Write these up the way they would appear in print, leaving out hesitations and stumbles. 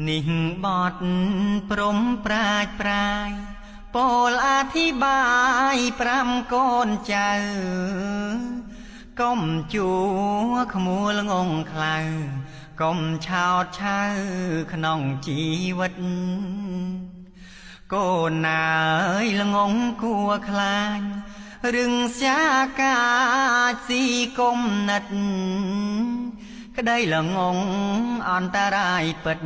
នេះបទព្រំប្រាជ្ញប្រាយពោលអធិបាយ5កូនចៅកុំជួក្មួលងងខ្លៅកុំឆោតឆៅក្នុងជីវិតកូនណាអើយល្ងងគួខ្លាចរឹងស្យាកាចស៊ីគុំនិតក្តីល្ងងអន្តរាយពិត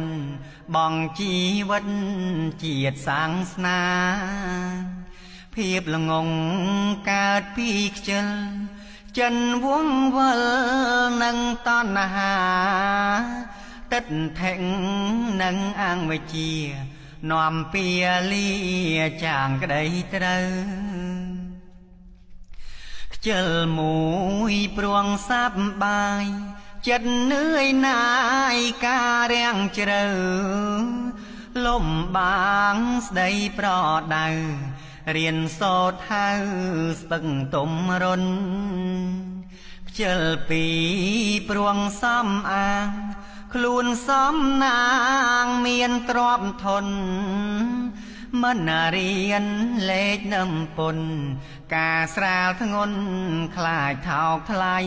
បងជីវិតជាតិសាងស្នាភាពល្ងងកើតពីខ្ជិលចិនវងវល់នឹងតណ្ហាតិតថេងនឹងអង្គវិជានាំពាលាចាងក្តីត្រូវខ្ជិលមួយព្រួងសាប់បាយចិត្តនឿយណាយការរាំងជ្រៅលំបាងស្ដីប្រដៅរៀនសូត្រហៅស្ពឹកទុំរុនខ្ជិលពីព្រួងសំអាងខ្លួនសំណាងមានទ្រព្យធនមិនរៀនលេខនឹមពុនការស្រាលធ្ងន់ខ្លាចថោកថ្លៃ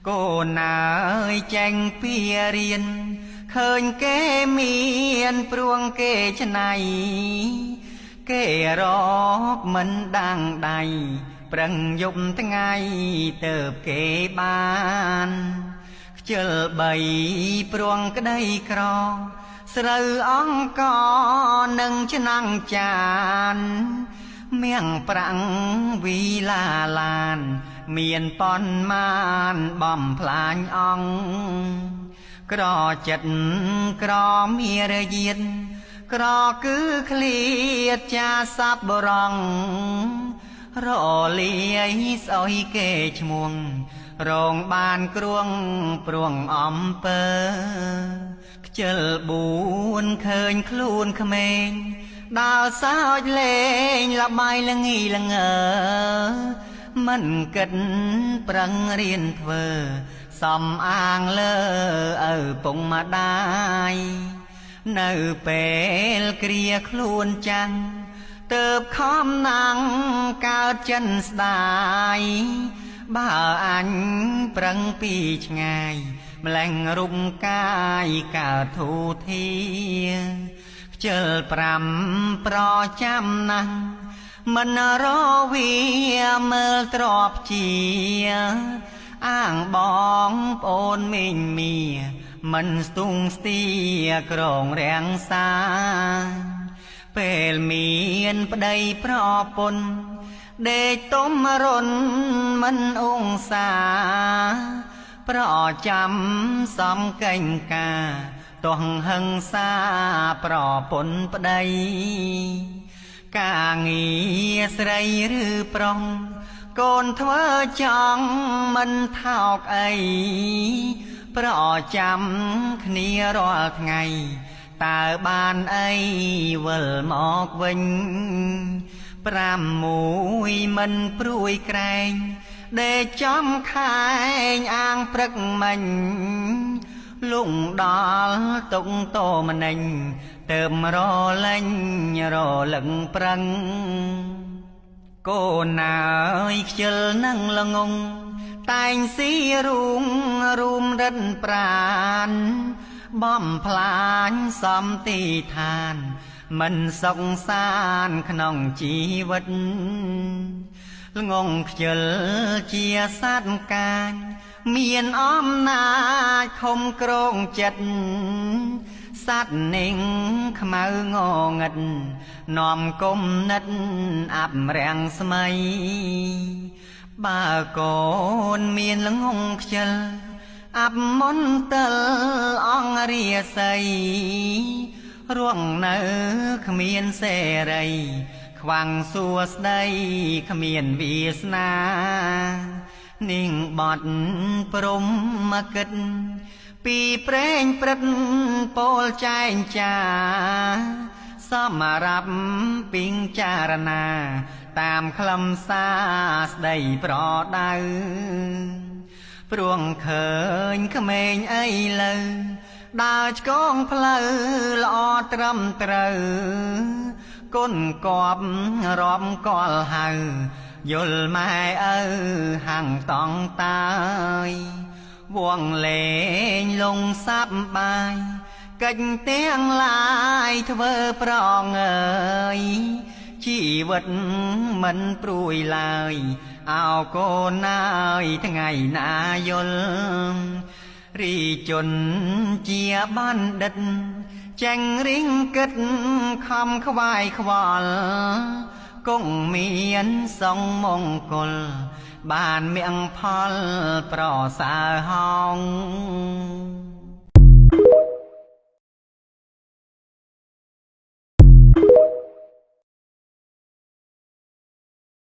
កូនណាអើយចេញពីរៀនឃើញគេមានព្រួងគេច្នៃគេរកមិនដាំងដៃប្រឹងយប់ថ្ងៃទៅគេបានខ្ជិល3ព្រួងក្តីក្រស្រូវអង្គនឹងឆ្នាំងចានមៀងប្រាំងវីឡាឡានមានប៉ុន្មានបំផ្លាញអង្គក្រចិត្តក្រមានយានក្រគឺឃ្លាតចាស័ព្ទបរងរលាយស្អុយគេឈ្មោះរងបានគ្រួងព្រួងអំពើខ្ជិល4ឃើញខ្លួនក្មេងដើរសើចលេងលបាយល្ងីល្ងើមិនគិតប្រឹងរៀនធ្វើសំអាងលើឪពុកម្ដាយនៅពេលគ្រាខ្លួនចាំងទៅខំណាំងកើតចិនស្ដាយបើអញប្រឹងពីឆ្ងាយម្លែងរុំកាយកើតធូធាខ្ជិល5ប្រចាំណាស់មិនរវាមើលទ្របជាអាងបងប្អូនមីងមៀមិនស្ទុងស្ទាក្រងរាំងសាពេលមានប្តីប្រពន្ធដេកទុំរុនមិនអង្សាប្រចាំសំកេងកាទោះហឹងសាប្រពន្ធប្តីការងារស្រីឬប្រុសកូនធ្វើចង់មិនថោកអីប្រចាំគ្នារាល់ថ្ងៃតើបានអីវិលមកវិញ6មិនព្រួយក្រែងដេកចំខែងអាងព្រឹកមិញលងដល់តុងតោម្នេញទៅរលែងរលឹងប្រឹងកូនណាអើយខ្ជិលនឹងល្ងងតែងស៊ីរួមរិនប្រានបំផ្លាញសំទីឋានមិនសុខសានក្នុងជីវិតល្ងងខ្ជិលជាសត្វកាចមានអំណាចខំក្រងចិត្តសត្វនិងខ្មៅងងឹតនាំគុំនិតអាប់រាំងស្មៃបើកូនមានល្ងងខ្ជិលអាប់មន្តលអង្គរាសីរួងនៅគ្មានសេរីខ្វាំងសួស្ដីគ្មានវាសនានាងបត់ព្រំមកគិតពីប្រេងព្រឹកពោលចែងចាសមរាប់ពីងចារណាតាមខ្លឹមសារស្ដីប្រដៅព្រួងឃើញក្មេងអីលើ ដើរឆ្កងផ្លូវល្អត្រឹមត្រូវគុណគប់រាប់កលហៅយល់ម៉ែឪហាំងតង់តាយវងលេងលងសាប់បាយកិច្ចទាំងឡាយធ្វើប្រងអើយជីវិតមិនព្រួយឡើយអោកូនណាយថ្ងៃណាយល់រីជនជាបណ្ឌិតចាញ់រិងគិតខំខ្វាយខ្វល់គង់មានសងមង្គលបានមៀងផលប្រសើរហោង